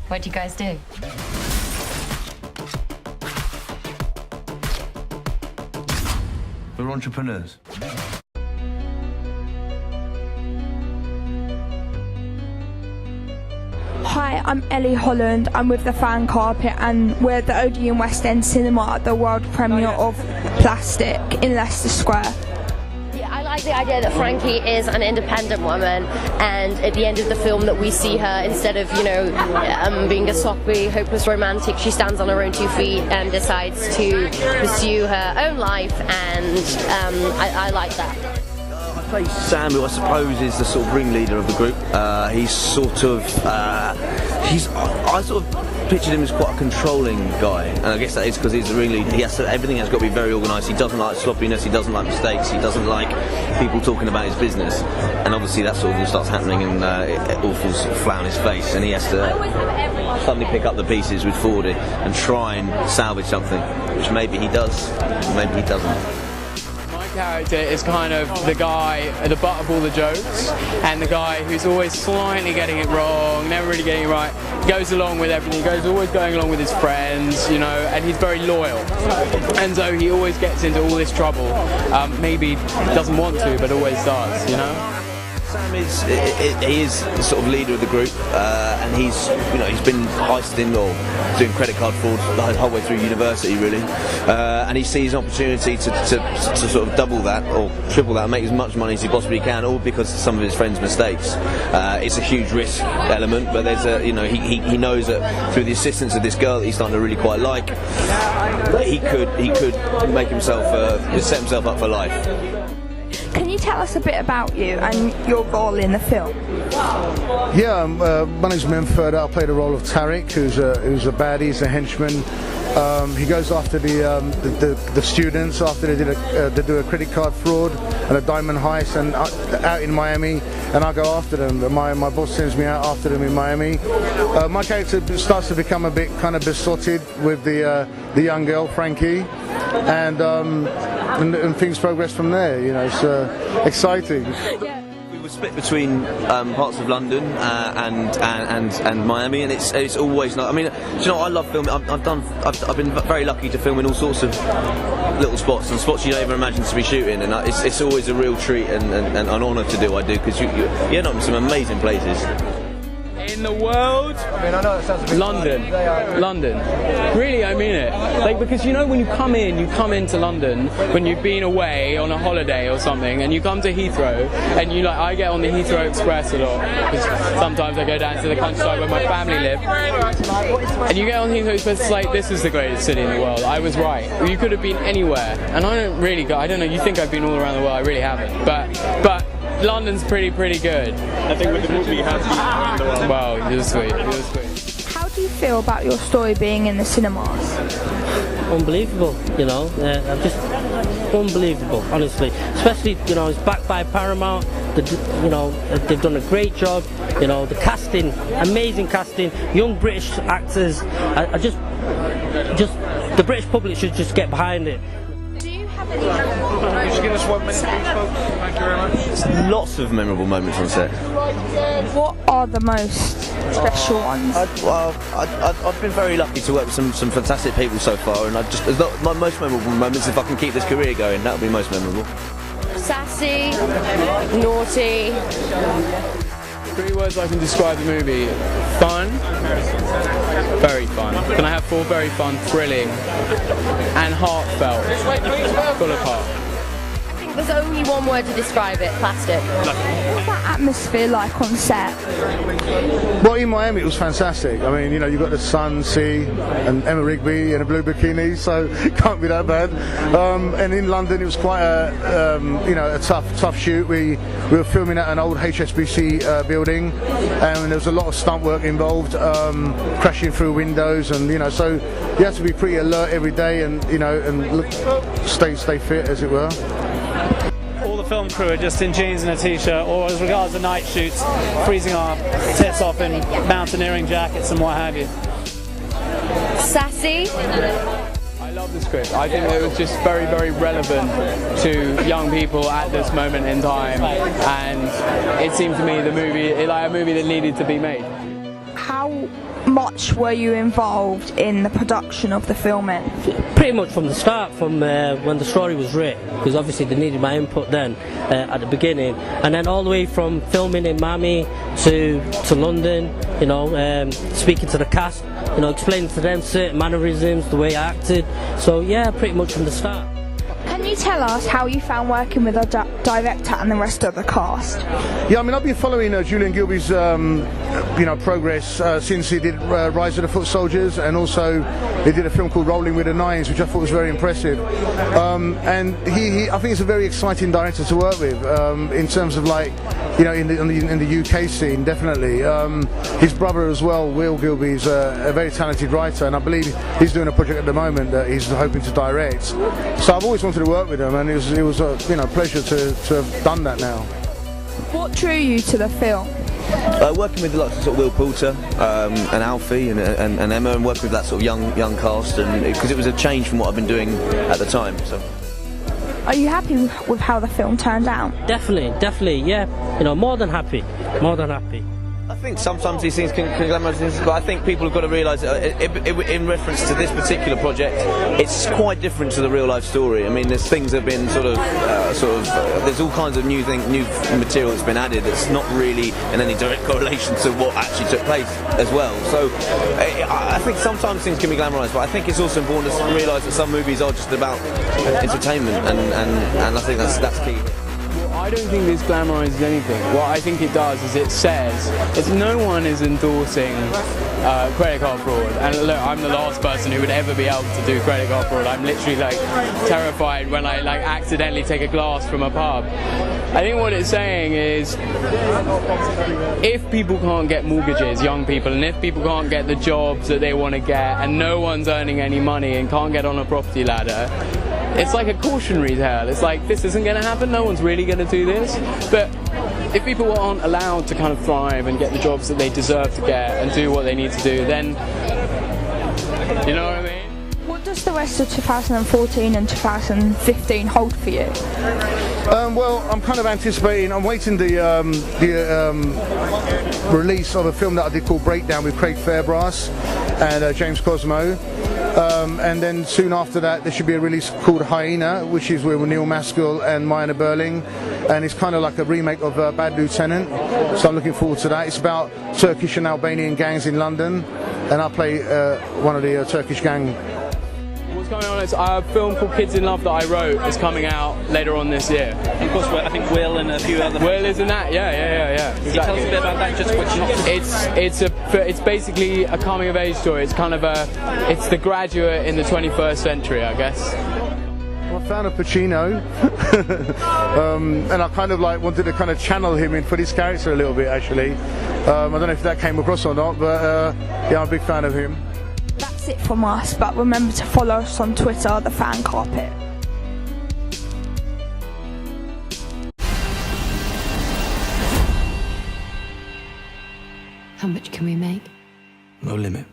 What do you guys do? We're entrepreneurs. Hi, I'm Ellie Holland. I'm with the Fan Carpet and we're at the Odeon West End Cinema at the world premiere of Plastic in Leicester Square. I like the idea that Frankie is an independent woman, and at the end of the film that we see her, instead of, you know, being a soppy, hopeless romantic, she stands on her own 2 feet and decides to pursue her own life, and I like that. I play Sam, who I suppose is the sort of ringleader of the group. He's sort of, I sort of pictured him as quite a controlling guy, and I guess that is because he's the ringleader. Everything has got to be very organised. He doesn't like sloppiness, he doesn't like mistakes, he doesn't like people talking about his business, and obviously that sort of all starts happening and it all falls flat on his face, and he has to suddenly pick up the pieces with Ferda and try and salvage something, which maybe he does, maybe he doesn't. Character is kind of the guy at the butt of all the jokes, and the guy who's always slightly getting it wrong, never really getting it right, goes along with everything, always going along with his friends, you know, and he's very loyal, and so he always gets into all this trouble, maybe doesn't want to, but always does, you know. Sam is the sort of leader of the group, and he's been heisting or doing credit card fraud the whole way through university, really, and he sees an opportunity to sort of double that or triple that and make as much money as he possibly can, all because of some of his friends' mistakes. It's a huge risk element, but there's a, you know, he knows that through the assistance of this girl that he's starting to really quite like, he could make himself set himself up for life. Can you tell us a bit about you and your role in the film? Yeah, my name's Ferda. I play the role of Tariq, who's a baddie, he's a henchman. He goes after the students after they do a credit card fraud and a diamond heist, and out in Miami, and I go after them. My boss sends me out after them in Miami. My character starts to become a bit kind of besotted with the young girl Frankie, and things progress from there. You know, it's exciting. Yeah. We were split between parts of London and Miami, and it's always nice. I mean, do you know what, I love filming. I've been very lucky to film in all sorts of little spots and spots you don't even imagine to be shooting, and it's always a real treat and an honour to do what I do, because you end up in some amazing places. In the world, I mean, I know it sounds a bit London. Really, I mean it. Like, because you know when you come into London when you've been away on a holiday or something, and you come to Heathrow, and I get on the Heathrow Express a lot, because sometimes I go down to the countryside where my family live, and you get on Heathrow Express, it's like, this is the greatest city in the world. I was right. You could have been anywhere, and I don't know. You think I've been all around the world? I really haven't, but London's pretty good. I think with the movie you have been in the world. Wow, it was sweet. How do you feel about your story being in the cinemas? Unbelievable, you know, just unbelievable, honestly. Especially, you know, it's backed by Paramount. They've done a great job. You know, the casting, amazing casting, young British actors. I just the British public should just get behind it. Could you give us 1 minute, please, folks? Thank you very much. Lots of memorable moments on set. What are the most special ones? I've been very lucky to work with some fantastic people so far, and my most memorable moments, if I can keep this career going, that would be most memorable. Sassy, naughty. 3 words I can describe the movie: fun, very fun. Can I have 4? Very fun, thrilling, and heartfelt, full of heart. I think there's only one word to describe it: plastic. What's that atmosphere like on set? Well, in Miami it was fantastic. I mean, you know, you've got the sun, sea, and Emma Rigby in a blue bikini, so it can't be that bad. And in London it was quite a tough shoot. We were filming at an old HSBC building, and there was a lot of stunt work involved, crashing through windows, and you know, so you have to be pretty alert every day, and you know, and stay fit, as it were. All the film crew are just in jeans and a t-shirt, or as regards the night shoots, freezing our tits off in mountaineering jackets and what have you. Sassy. I love the script. I think it was just very, very relevant to young people at this moment in time, and it seemed to me a movie that needed to be made. How much were you involved in the production of the filming? Pretty much from the start, from when the story was written, because obviously they needed my input then at the beginning, and then all the way from filming in Miami to London, you know, speaking to the cast, you know, explaining to them certain mannerisms, the way I acted. So yeah, pretty much from the start. Can you tell us how you found working with the director and the rest of the cast? Yeah, I mean, I've been following Julian Gilbey's, progress since he did Rise of the Foot Soldiers, and also he did a film called Rolling with the Nines, which I thought was very impressive. And I think he's a very exciting director to work with, in terms of, like, you know, in the UK scene, definitely. His brother as well, Will Gilbey, is a very talented writer, and I believe he's doing a project at the moment that he's hoping to direct. So I've always wanted to work with him, and it was a pleasure to have done that now. What drew you to the film? Working with lots of sort of Will Poulter and Alfie and Emma, and working with that sort of young cast, and because it was a change from what I've been doing at the time. So. Are you happy with how the film turned out? Definitely, yeah. You know, more than happy. I think sometimes these things can glamorize things, but I think people have got to realise that in reference to this particular project, it's quite different to the real life story. I mean, there's things that have been there's all kinds of new material that's been added that's not really in any direct correlation to what actually took place as well. So I think sometimes things can be glamorised, but I think it's also important to realise that some movies are just about entertainment, and I think that's key. I don't think this glamorises anything. What I think it does is it says no one is endorsing credit card fraud. And look, I'm the last person who would ever be able to do credit card fraud. I'm literally like terrified when I like accidentally take a glass from a pub. I think what it's saying is if people can't get mortgages, young people, and if people can't get the jobs that they want to get, and no one's earning any money and can't get on a property ladder, it's like a cautionary tale. It's like, this isn't going to happen, no one's really going to do this. But if people aren't allowed to kind of thrive and get the jobs that they deserve to get and do what they need to do, then, you know what I mean? What does the rest of 2014 and 2015 hold for you? Well, I'm kind of anticipating, I'm waiting the release of a film that I did called Breakdown with Craig Fairbrass and James Cosmo. And then soon after that there should be a release called Hyena, which is with Neil Maskell and Maya Berling, and it's kind of like a remake of Bad Lieutenant, so I'm looking forward to that. It's about Turkish and Albanian gangs in London, and I play one of the Turkish gang. What's going on is a film called Kids in Love that I wrote is coming out later on this year. And of course, I think Will and a few other... Will is in that, yeah. Can you tell us a bit about that, just which not... It's basically a coming of age story. It's kind of it's The Graduate in the 21st century, I guess. Well, I found a Pacino, and I kind of like wanted to kind of channel him in for this character a little bit, actually. I don't know if that came across or not, but yeah, I'm a big fan of him. That's it from us, but remember to follow us on Twitter, The Fan Carpet. How much can we make? No limit.